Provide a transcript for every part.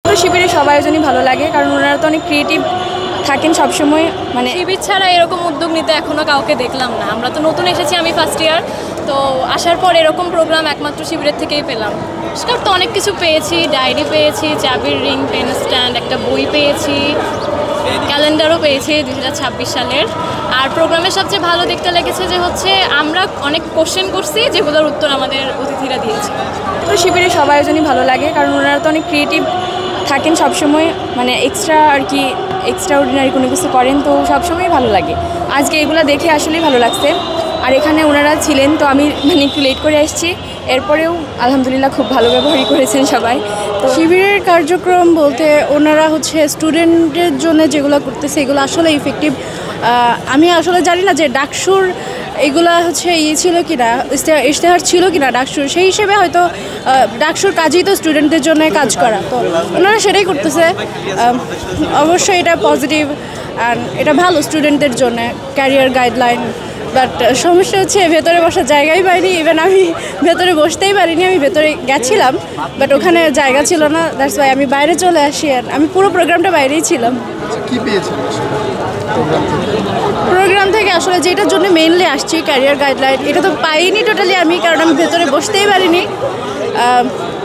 তো শিবিরে সব আয়োজনই ভালো লাগে, কারণ ওনারা তো অনেক ক্রিয়েটিভ থাকেন সবসময়। মানে শিবির ছাড়া এরকম উদ্যোগ নিতে এখনও কাউকে দেখলাম না। আমরা তো নতুন এসেছি, আমি ফার্স্ট ইয়ার, তো আসার পর এরকম প্রোগ্রাম একমাত্র শিবিরের থেকেই পেলাম। পুরস্কার তো অনেক কিছু পেয়েছি, ডায়েরি পেয়েছি, চাবির রিং, পেন স্ট্যান্ড, একটা বই পেয়েছি, ক্যালেন্ডারও পেয়েছি 2026 সালের। আর প্রোগ্রামের সবচেয়ে ভালো দেখতে লেগেছে যে হচ্ছে আমরা অনেক কোশ্চেন করছি যেগুলোর উত্তর আমাদের অতিথিরা দিয়েছে। তো শিবিরে সব আয়োজনই ভালো লাগে, কারণ ওনারা তো অনেক ক্রিয়েটিভ থাকেন সবসময়। মানে এক্সট্রা আর কি, এক্সট্রা অর্ডিনারি কোনো কিছু করেন, তো সবসময়ই ভালো লাগে। আজকে এগুলো দেখে আসলেই ভালো লাগছে। আর এখানে ওনারা ছিলেন, তো আমি মানে একটু লেট করে আসছি, এরপরেও আলহামদুলিল্লাহ খুব ভালো ব্যবহারই করেছেন সবাই। তো শিবিরের কার্যক্রম বলতে ওনারা হচ্ছে স্টুডেন্টের জন্য যেগুলো করতেছে এগুলো আসলে ইফেক্টিভ। আমি আসলে জানি না যে ডাকসুর এগুলা হচ্ছে ছিল কিনা, ইশতেহার ছিল কিনা ডাকসুর, সেই হিসেবে হয়তো ডাকসুর কাজই তো স্টুডেন্টদের জন্য কাজ করা, তো ওনারা সেটাই করতেছে। অবশ্যই এটা পজিটিভ অ্যান্ড এটা ভালো স্টুডেন্টদের জন্য, ক্যারিয়ার গাইডলাইন। বাট সমস্যা হচ্ছে ভেতরে বসার জায়গাই পাইনি, ইভেন আমি ভেতরে বসতেই পারিনি। আমি ভেতরে গেছিলাম বাট ওখানে জায়গা ছিল না, দ্যাটস ওয়াই আমি বাইরে চলে আসি। আর আমি পুরো প্রোগ্রামটা বাইরেই ছিলাম। কি পেয়েছেন প্রোগ্রাম থেকে আসলে যেটার জন্য মেইনলি আসছি, ক্যারিয়ার গাইডলাইন, এটা তো পাইনি টোটালি আমি, কারণ আমি ভেতরে বসতেই পারিনি।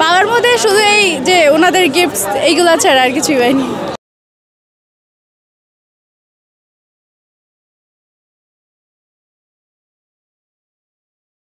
পাওয়ার মধ্যে শুধু এই যে ওনাদের গিফটস এইগুলো ছাড়া আর কিছুই পাইনি।